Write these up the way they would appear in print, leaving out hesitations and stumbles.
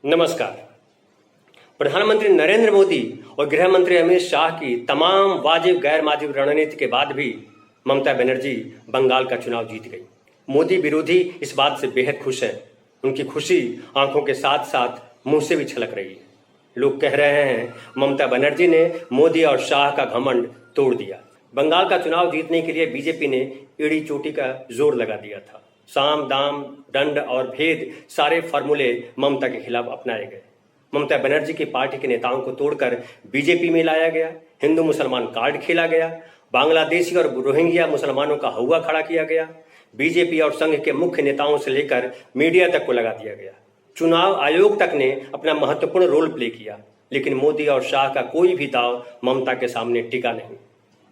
नमस्कार। प्रधानमंत्री नरेंद्र मोदी और गृह मंत्री अमित शाह की तमाम वाजिब गैर वाजिब रणनीति के बाद भी ममता बनर्जी बंगाल का चुनाव जीत गई। मोदी विरोधी इस बात से बेहद खुश हैं। उनकी खुशी आंखों के साथ साथ मुंह से भी छलक रही है। लोग कह रहे हैं ममता बनर्जी ने मोदी और शाह का घमंड तोड़ दिया। बंगाल का चुनाव जीतने के लिए बीजेपी ने एड़ी चोटी का जोर लगा दिया था। साम दाम दंड और भेद सारे फार्मूले ममता के खिलाफ अपनाए गए। ममता बनर्जी की पार्टी के नेताओं को तोड़कर बीजेपी में लाया गया। हिंदू मुसलमान कार्ड खेला गया। बांग्लादेशी और रोहिंग्या मुसलमानों का हौवा खड़ा किया गया। बीजेपी और संघ के मुख्य नेताओं से लेकर मीडिया तक को लगा दिया गया। चुनाव आयोग तक ने अपना महत्वपूर्ण रोल प्ले किया, लेकिन मोदी और शाह का कोई भी दाव ममता के सामने टिका नहीं।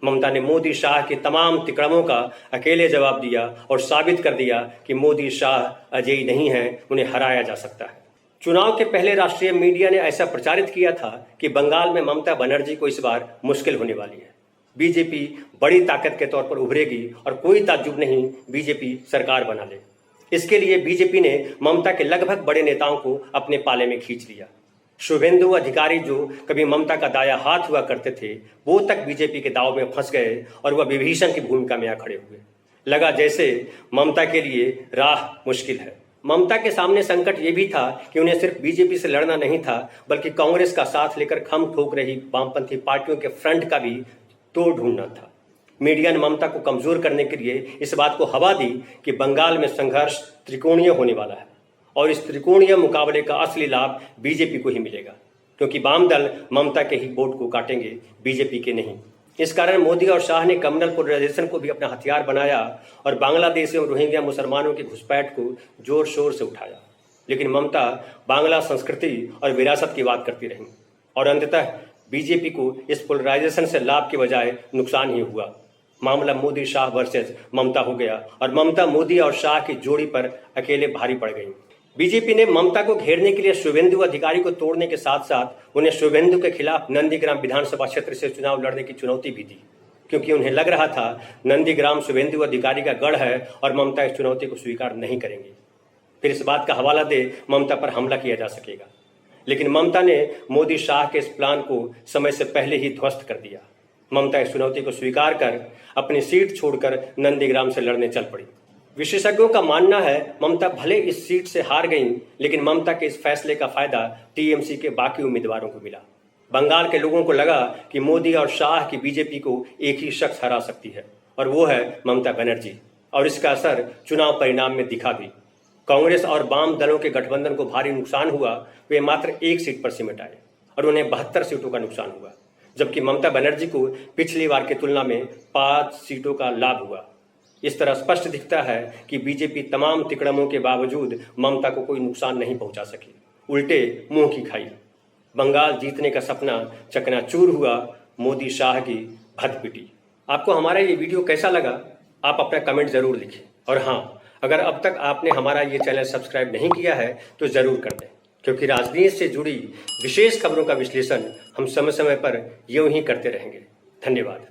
ममता ने मोदी शाह के तमाम तिकड़मों का अकेले जवाब दिया और साबित कर दिया कि मोदी शाह अजेय नहीं है, उन्हें हराया जा सकता है। चुनाव के पहले राष्ट्रीय मीडिया ने ऐसा प्रचारित किया था कि बंगाल में ममता बनर्जी को इस बार मुश्किल होने वाली है। बीजेपी बड़ी ताकत के तौर पर उभरेगी और कोई ताज्जुब नहीं बीजेपी सरकार बना ले। इसके लिए बीजेपी ने ममता के लगभग बड़े नेताओं को अपने पाले में खींच लिया। शुभेंदु अधिकारी जो कभी ममता का दाया हाथ हुआ करते थे, वो तक बीजेपी के दाव में फंस गए और वह विभीषण की भूमिका में आ खड़े हुए। लगा जैसे ममता के लिए राह मुश्किल है। ममता के सामने संकट ये भी था कि उन्हें सिर्फ बीजेपी से लड़ना नहीं था, बल्कि कांग्रेस का साथ लेकर खम ठोक रही वामपंथी पार्टियों के फ्रंट का भी तोड़ ढूंढना था। मीडिया ने ममता को कमजोर करने के लिए इस बात को हवा दी कि बंगाल में संघर्ष त्रिकोणीय होने वाला है और इस त्रिकोणीय मुकाबले का असली लाभ बीजेपी को ही मिलेगा, क्योंकि वाम दल ममता के ही वोट को काटेंगे, बीजेपी के नहीं। इस कारण मोदी और शाह ने कम्युनल पोलराइजेशन को भी अपना हथियार बनाया और बांग्लादेशी और रोहिंग्या मुसलमानों की घुसपैठ को जोर शोर से उठाया। लेकिन ममता बांग्ला संस्कृति और विरासत की बात करती रही और अंततः बीजेपी को इस पोलराइजेशन से लाभ के बजाय नुकसान ही हुआ। मामला मोदी शाह वर्सेस ममता हो गया और ममता मोदी और शाह की जोड़ी पर अकेले भारी पड़ गई। बीजेपी ने ममता को घेरने के लिए शुभेंदु अधिकारी को तोड़ने के साथ साथ उन्हें शुभेंदु के खिलाफ नंदीग्राम विधानसभा क्षेत्र से चुनाव लड़ने की चुनौती भी दी, क्योंकि उन्हें लग रहा था नंदीग्राम शुभेंदु अधिकारी का गढ़ है और ममता इस चुनौती को स्वीकार नहीं करेंगी। फिर इस बात का हवाला दे ममता पर हमला किया जा सकेगा। लेकिन ममता ने मोदी शाह के इस प्लान को समय से पहले ही ध्वस्त कर दिया। ममता इस चुनौती को स्वीकार कर अपनी सीट छोड़कर नंदीग्राम से लड़ने चल पड़ी। विशेषज्ञों का मानना है ममता भले इस सीट से हार गईं, लेकिन ममता के इस फैसले का फायदा टीएमसी के बाकी उम्मीदवारों को मिला। बंगाल के लोगों को लगा कि मोदी और शाह की बीजेपी को एक ही शख्स हरा सकती है और वो है ममता बनर्जी, और इसका असर चुनाव परिणाम में दिखा भी। कांग्रेस और वाम दलों के गठबंधन को भारी नुकसान हुआ। वे मात्र एक सीट पर सिमट आए और उन्हें 72 सीटों का नुकसान हुआ, जबकि ममता बनर्जी को पिछली बार की तुलना में 5 सीटों का लाभ हुआ। इस तरह स्पष्ट दिखता है कि बीजेपी तमाम तिकड़मों के बावजूद ममता को कोई नुकसान नहीं पहुंचा सकी, उल्टे मुंह की खाई। बंगाल जीतने का सपना चकनाचूर हुआ। मोदी शाह की भद्द पिटी। आपको हमारा ये वीडियो कैसा लगा, आप अपना कमेंट जरूर लिखें। और हाँ, अगर अब तक आपने हमारा ये चैनल सब्सक्राइब नहीं किया है तो जरूर कर दें, क्योंकि राजनीति से जुड़ी विशेष खबरों का विश्लेषण हम समय समय पर यूं ही करते रहेंगे। धन्यवाद।